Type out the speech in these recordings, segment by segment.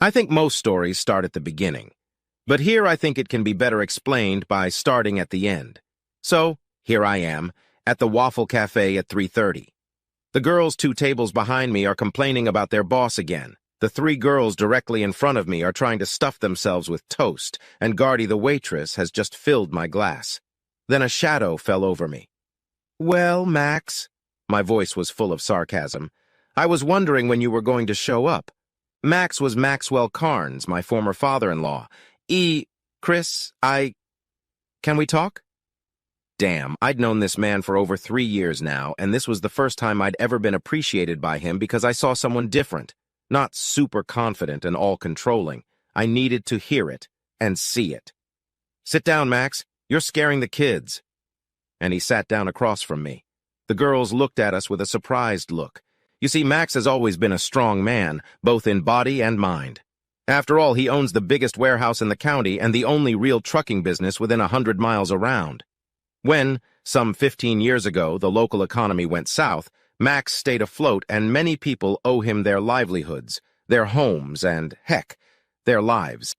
I think most stories start at the beginning, but here I think it can be better explained by starting at the end. So, here I am, at the Waffle Cafe at 3:30. The girls 2 tables behind me are complaining about their boss again. The 3 girls directly in front of me are trying to stuff themselves with toast, and Gardy the waitress has just filled my glass. Then a shadow fell over me. "Well, Max," my voice was full of sarcasm, "I was wondering when you were going to show up." Max was Maxwell Carnes, my former father-in-law. Chris, Can we talk? Damn, I'd known this man for over 3 years now, and this was the first time I'd ever been appreciated by him because I saw someone different, not super confident and all-controlling. I needed to hear it and see it. "Sit down, Max. You're scaring the kids." And he sat down across from me. The girls looked at us with a surprised look. You see, Max has always been a strong man, both in body and mind. After all, he owns the biggest warehouse in the county and the only real trucking business within 100 miles around. When, some 15 years ago, the local economy went south, Max stayed afloat, and many people owe him their livelihoods, their homes, and, heck, their lives.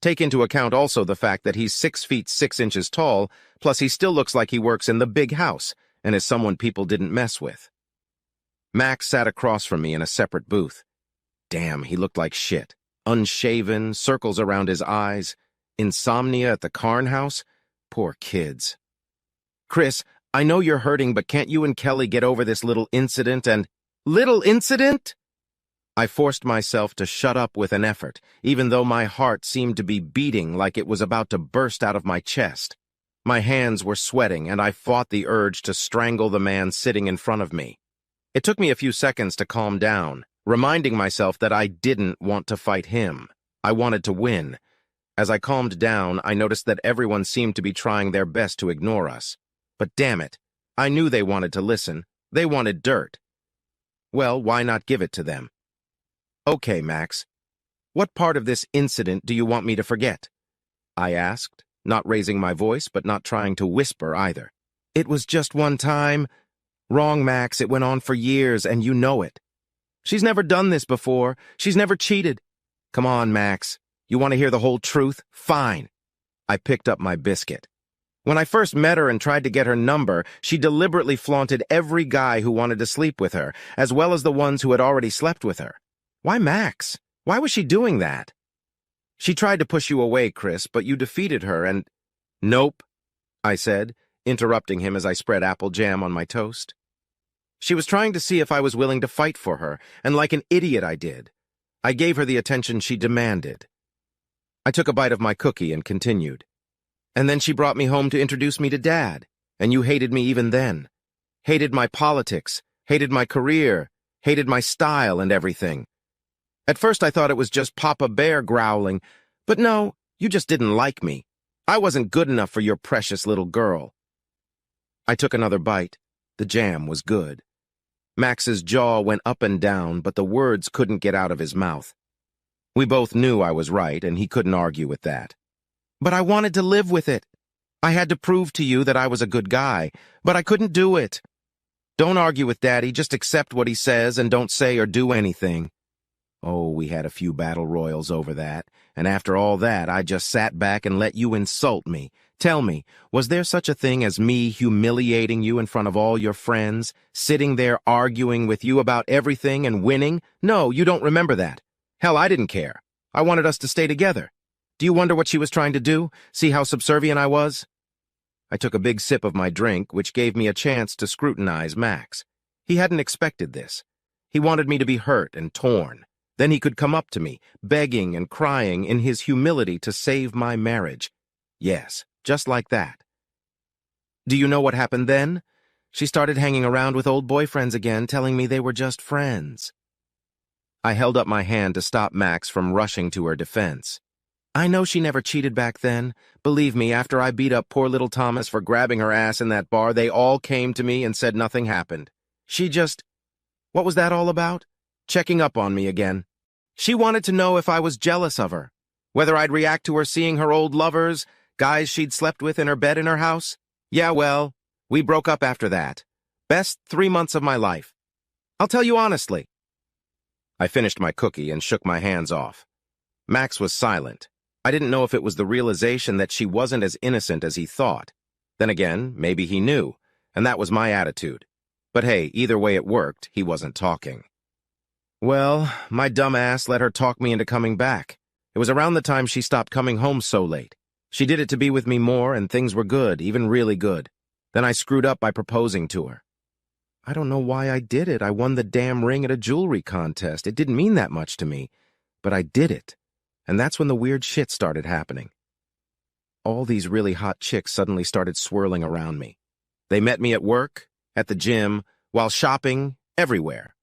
Take into account also the fact that he's 6 feet 6 inches tall, plus he still looks like he works in the big house and is someone people didn't mess with. Max sat across from me in a separate booth. Damn, he looked like shit. Unshaven, circles around his eyes, insomnia at the Carn house. Poor kids. "Chris, I know you're hurting, but can't you and Kelly get over this little incident and—" "Little incident?" I forced myself to shut up with an effort, even though my heart seemed to be beating like it was about to burst out of my chest. My hands were sweating, and I fought the urge to strangle the man sitting in front of me. It took me a few seconds to calm down, reminding myself that I didn't want to fight him. I wanted to win. As I calmed down, I noticed that everyone seemed to be trying their best to ignore us. But damn it, I knew they wanted to listen. They wanted dirt. Well, why not give it to them? "Okay, Max, what part of this incident do you want me to forget?" I asked, not raising my voice, but not trying to whisper either. "It was just one time." "Wrong, Max, it went on for years, and you know it. She's never done this before. She's never cheated." "Come on, Max. You want to hear the whole truth? Fine." I picked up my biscuit. "When I first met her and tried to get her number, she deliberately flaunted every guy who wanted to sleep with her, as well as the ones who had already slept with her." "Why, Max? Why was she doing that?" "She tried to push you away, Chris, but you defeated her and—" "Nope," I said, interrupting him as I spread apple jam on my toast. "She was trying to see if I was willing to fight for her, and like an idiot I did. I gave her the attention she demanded." I took a bite of my cookie and continued. "And then she brought me home to introduce me to Dad, and you hated me even then. Hated my politics, hated my career, hated my style and everything. At first I thought it was just Papa Bear growling, but no, you just didn't like me. I wasn't good enough for your precious little girl." I took another bite. The jam was good. Max's jaw went up and down, but the words couldn't get out of his mouth. We both knew I was right, and he couldn't argue with that. "But I wanted to live with it. I had to prove to you that I was a good guy, but I couldn't do it." "Don't argue with Daddy, just accept what he says and don't say or do anything." Oh, we had a few battle royals over that, and after all that, I just sat back and let you insult me. Tell me, was there such a thing as me humiliating you in front of all your friends, sitting there arguing with you about everything and winning? No, you don't remember that. Hell, I didn't care. I wanted us to stay together. Do you wonder what she was trying to do? See how subservient I was? I took a big sip of my drink, which gave me a chance to scrutinize Max. He hadn't expected this. He wanted me to be hurt and torn. Then he could come up to me, begging and crying in his humility to save my marriage. Yes, just like that. Do you know what happened then? She started hanging around with old boyfriends again, telling me they were just friends. I held up my hand to stop Max from rushing to her defense. I know she never cheated back then. Believe me, after I beat up poor little Thomas for grabbing her ass in that bar, they all came to me and said nothing happened. She just... What was that all about? Checking up on me again. She wanted to know if I was jealous of her, whether I'd react to her seeing her old lovers, guys she'd slept with in her bed in her house. Yeah, well, we broke up after that. Best 3 months of my life. I'll tell you honestly. I finished my cookie and shook my hands off. Max was silent. I didn't know if it was the realization that she wasn't as innocent as he thought. Then again, maybe he knew, and that was my attitude. But hey, either way it worked, he wasn't talking. Well, my dumb ass let her talk me into coming back. It was around the time she stopped coming home so late. She did it to be with me more, and things were good, even really good. Then I screwed up by proposing to her. I don't know why I did it. I won the damn ring at a jewelry contest. It didn't mean that much to me, but I did it. And that's when the weird shit started happening. All these really hot chicks suddenly started swirling around me. They met me at work, at the gym, while shopping, everywhere.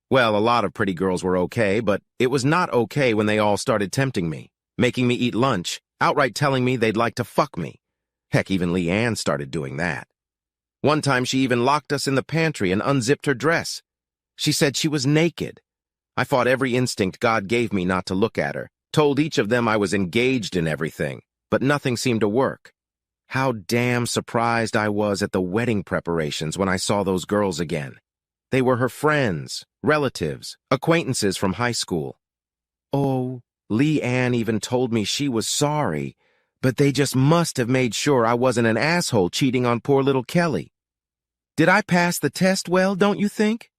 Well, a lot of pretty girls were okay, but it was not okay when they all started tempting me, making me eat lunch, outright telling me they'd like to fuck me. Heck, even Leanne started doing that. One time she even locked us in the pantry and unzipped her dress. She said she was naked. I fought every instinct God gave me not to look at her, told each of them I was engaged in everything, but nothing seemed to work. How damn surprised I was at the wedding preparations when I saw those girls again. They were her friends, relatives, acquaintances from high school. Oh, Leanne even told me she was sorry, but they just must have made sure I wasn't an asshole cheating on poor little Kelly. Did I pass the test well, don't you think?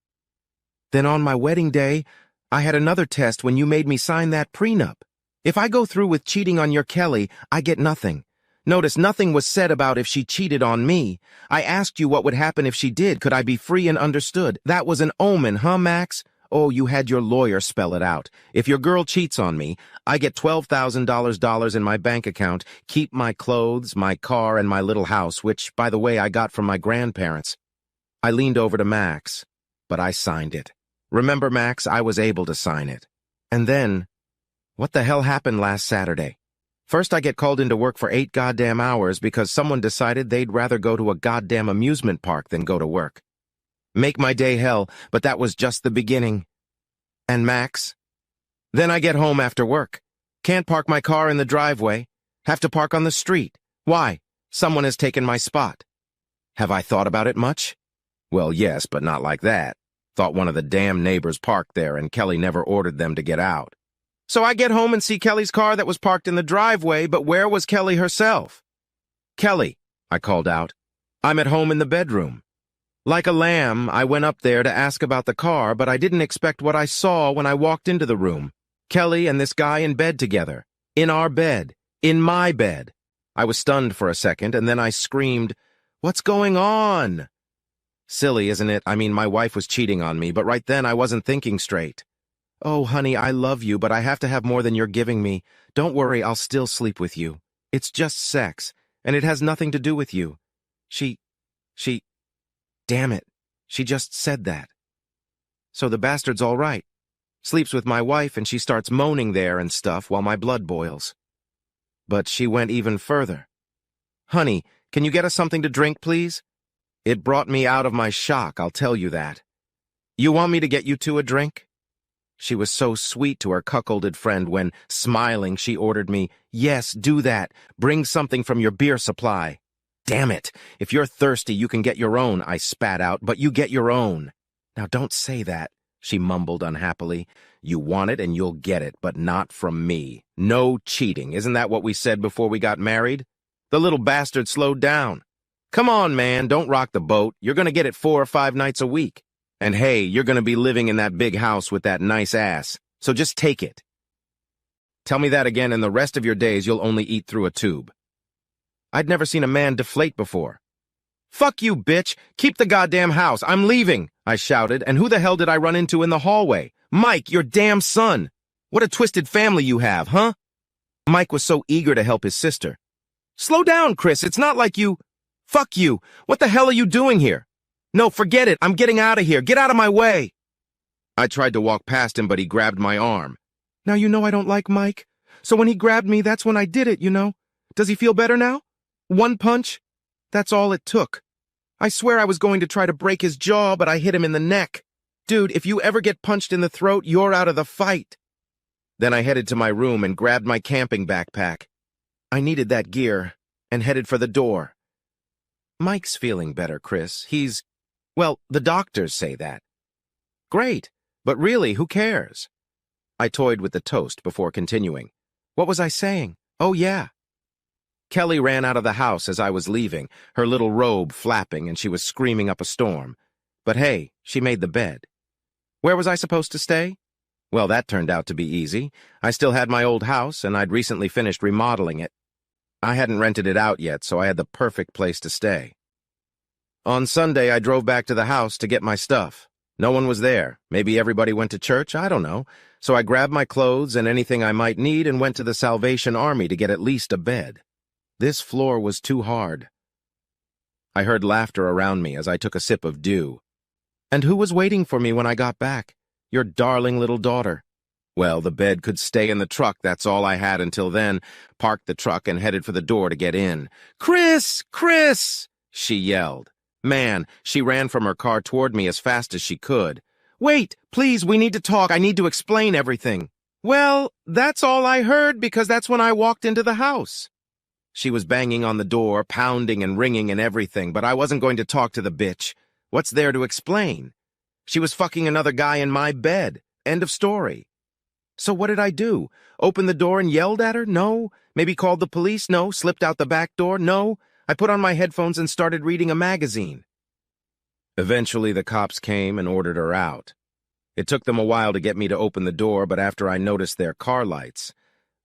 Then on my wedding day, I had another test when you made me sign that prenup. If I go through with cheating on your Kelly, I get nothing. Notice nothing was said about if she cheated on me. I asked you what would happen if she did. Could I be free and understood? That was an omen, huh, Max? Oh, you had your lawyer spell it out. If your girl cheats on me, I get $12,000 in my bank account, keep my clothes, my car, and my little house, which, by the way, I got from my grandparents. I leaned over to Max, but I signed it. Remember, Max, I was able to sign it. And then, what the hell happened last Saturday? First, I get called into work for 8 goddamn hours because someone decided they'd rather go to a goddamn amusement park than go to work. Make my day hell, but that was just the beginning. And Max? Then I get home after work. Can't park my car in the driveway. Have to park on the street. Why? Someone has taken my spot. Have I thought about it much? Well, yes, but not like that. Thought one of the damn neighbors parked there and Kelly never ordered them to get out. So I get home and see Kelly's car that was parked in the driveway, but where was Kelly herself? Kelly, I called out. I'm at home in the bedroom. Like a lamb, I went up there to ask about the car, but I didn't expect what I saw when I walked into the room. Kelly and this guy in bed together. In our bed. In my bed. I was stunned for a second, and then I screamed, "What's going on?" Silly, isn't it? I mean, my wife was cheating on me, but right then I wasn't thinking straight. Oh, honey, I love you, but I have to have more than you're giving me. Don't worry, I'll still sleep with you. It's just sex, and it has nothing to do with you. Damn it, she just said that. So the bastard's all right. Sleeps with my wife, and she starts moaning there and stuff while my blood boils. But she went even further. Honey, can you get us something to drink, please? It brought me out of my shock, I'll tell you that. You want me to get you two a drink? She was so sweet to her cuckolded friend when, smiling, she ordered me, "Yes, do that. Bring something from your beer supply." Damn it! If you're thirsty, you can get your own, I spat out, but you get your own. Now don't say that, she mumbled unhappily. You want it and you'll get it, but not from me. No cheating, isn't that what we said before we got married? The little bastard slowed down. Come on, man, don't rock the boat. You're gonna get it 4 or 5 nights a week. And hey, you're gonna be living in that big house with that nice ass, so just take it. Tell me that again and the rest of your days you'll only eat through a tube. I'd never seen a man deflate before. Fuck you, bitch! Keep the goddamn house! I'm leaving! I shouted, and who the hell did I run into in the hallway? Mike, your damn son! What a twisted family you have, huh? Mike was so eager to help his sister. Slow down, Chris, it's not like you... Fuck you! What the hell are you doing here? No, forget it, I'm getting out of here, get out of my way! I tried to walk past him, but he grabbed my arm. Now you know I don't like Mike, so when he grabbed me, that's when I did it, you know? Does he feel better now? 1 punch? That's all it took. I swear I was going to try to break his jaw, but I hit him in the neck. Dude, if you ever get punched in the throat, you're out of the fight. Then I headed to my room and grabbed my camping backpack. I needed that gear, and headed for the door. Mike's feeling better, Chris. Well, the doctors say that. Great, but really, who cares? I toyed with the toast before continuing. What was I saying? Oh, yeah. Kelly ran out of the house as I was leaving, her little robe flapping, and she was screaming up a storm. But hey, she made the bed. Where was I supposed to stay? Well, that turned out to be easy. I still had my old house, and I'd recently finished remodeling it. I hadn't rented it out yet, so I had the perfect place to stay. On Sunday, I drove back to the house to get my stuff. No one was there. Maybe everybody went to church, I don't know. So I grabbed my clothes and anything I might need and went to the Salvation Army to get at least a bed. This floor was too hard. I heard laughter around me as I took a sip of dew. And who was waiting for me when I got back? Your darling little daughter. Well, the bed could stay in the truck, that's all I had until then. Parked the truck and headed for the door to get in. "Chris! Chris!" she yelled. Man, she ran from her car toward me as fast as she could. "Wait, please, we need to talk. I need to explain everything." Well, that's all I heard because that's when I walked into the house. She was banging on the door, pounding and ringing and everything, but I wasn't going to talk to the bitch. What's there to explain? She was fucking another guy in my bed. End of story. So what did I do? Open the door and yelled at her? No. Maybe called the police? No. Slipped out the back door? No. I put on my headphones and started reading a magazine. Eventually, the cops came and ordered her out. It took them a while to get me to open the door, but after I noticed their car lights,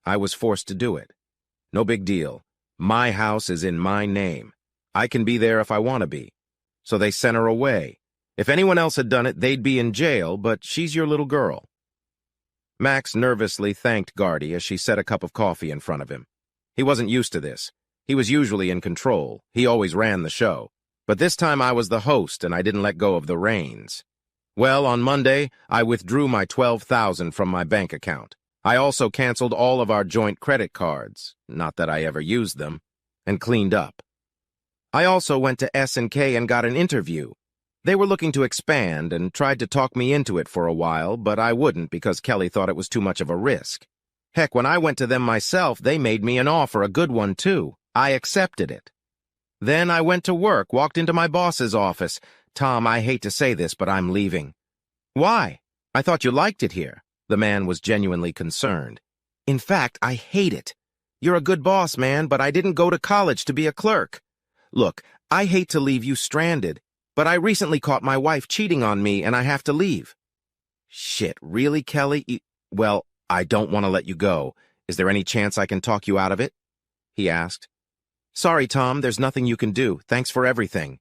I was forced to do it. No big deal. My house is in my name. I can be there if I want to be. So they sent her away. If anyone else had done it, they'd be in jail, but she's your little girl. Max nervously thanked Gardy as she set a cup of coffee in front of him. He wasn't used to this. He was usually in control. He always ran the show. But this time I was the host and I didn't let go of the reins. Well, on Monday, I withdrew my $12,000 from my bank account. I also canceled all of our joint credit cards, not that I ever used them, and cleaned up. I also went to S&K and got an interview. They were looking to expand and tried to talk me into it for a while, but I wouldn't because Kelly thought it was too much of a risk. Heck, when I went to them myself, they made me an offer, a good one too. I accepted it. Then I went to work, walked into my boss's office. "Tom, I hate to say this, but I'm leaving." "Why? I thought you liked it here." The man was genuinely concerned. "In fact, I hate it. You're a good boss, man, but I didn't go to college to be a clerk. Look, I hate to leave you stranded, but I recently caught my wife cheating on me and I have to leave." "Shit, really, Kelly? Well, I don't want to let you go. Is there any chance I can talk you out of it?" he asked. "Sorry, Tom, there's nothing you can do. Thanks for everything."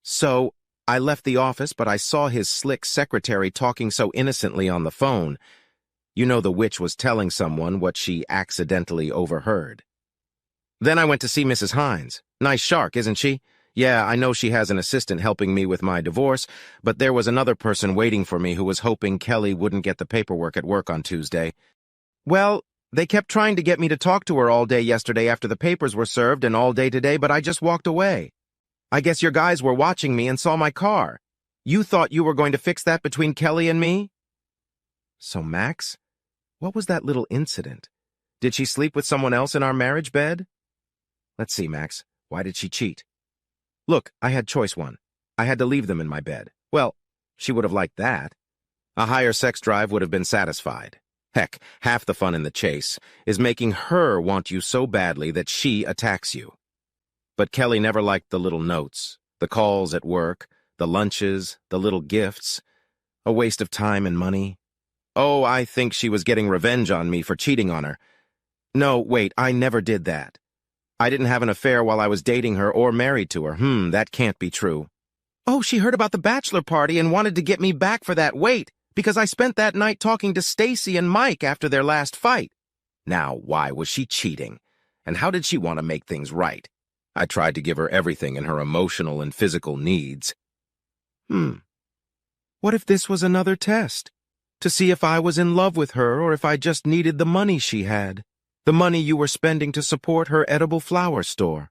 So, I left the office, but I saw his slick secretary talking so innocently on the phone. You know the witch was telling someone what she accidentally overheard. Then I went to see Mrs. Hines. Nice shark, isn't she? Yeah, I know she has an assistant helping me with my divorce, but there was another person waiting for me who was hoping Kelly wouldn't get the paperwork at work on Tuesday. Well, they kept trying to get me to talk to her all day yesterday after the papers were served and all day today, but I just walked away. I guess your guys were watching me and saw my car. You thought you were going to fix that between Kelly and me? So, Max, what was that little incident? Did she sleep with someone else in our marriage bed? Let's see, Max. Why did she cheat? Look, I had choice one. I had to leave them in my bed. Well, she would have liked that. A higher sex drive would have been satisfied. Heck, half the fun in the chase is making her want you so badly that she attacks you. But Kelly never liked the little notes, the calls at work, the lunches, the little gifts. A waste of time and money. Oh, I think she was getting revenge on me for cheating on her. No, wait, I never did that. I didn't have an affair while I was dating her or married to her. That can't be true. Oh, she heard about the bachelor party and wanted to get me back for that. Wait, because I spent that night talking to Stacy and Mike after their last fight. Now, why was she cheating? And how did she want to make things right? I tried to give her everything in her emotional and physical needs. What if this was another test? To see if I was in love with her or if I just needed the money she had. The money you were spending to support her edible flower store.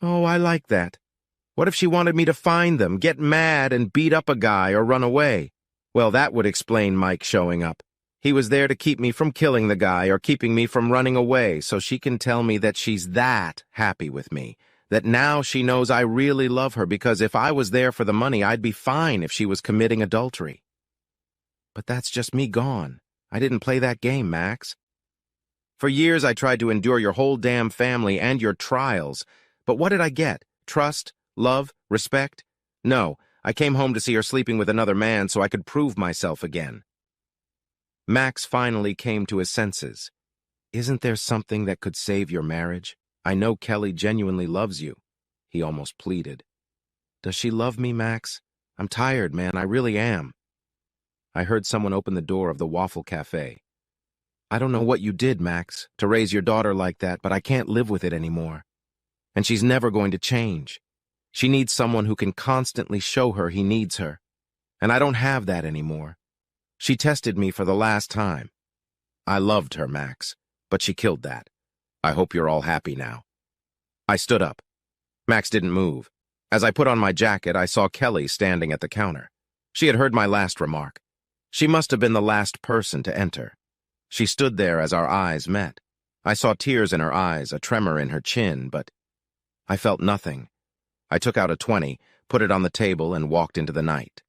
Oh, I like that. What if she wanted me to find them, get mad, and beat up a guy or run away? Well, that would explain Mike showing up. He was there to keep me from killing the guy or keeping me from running away so she can tell me that she's that happy with me, that now she knows I really love her because if I was there for the money, I'd be fine if she was committing adultery. But that's just me gone. I didn't play that game, Max. For years, I tried to endure your whole damn family and your trials. But what did I get? Trust? Love? Respect? No, I came home to see her sleeping with another man so I could prove myself again. Max finally came to his senses. Isn't there something that could save your marriage? I know Kelly genuinely loves you, he almost pleaded. Does she love me, Max? I'm tired, man, I really am. I heard someone open the door of the Waffle Cafe. I don't know what you did, Max, to raise your daughter like that, but I can't live with it anymore. And she's never going to change. She needs someone who can constantly show her he needs her. And I don't have that anymore. She tested me for the last time. I loved her, Max, but she killed that. I hope you're all happy now. I stood up. Max didn't move. As I put on my jacket, I saw Kelly standing at the counter. She had heard my last remark. She must have been the last person to enter. She stood there as our eyes met. I saw tears in her eyes, a tremor in her chin, but I felt nothing. I took out a 20, put it on the table, and walked into the night.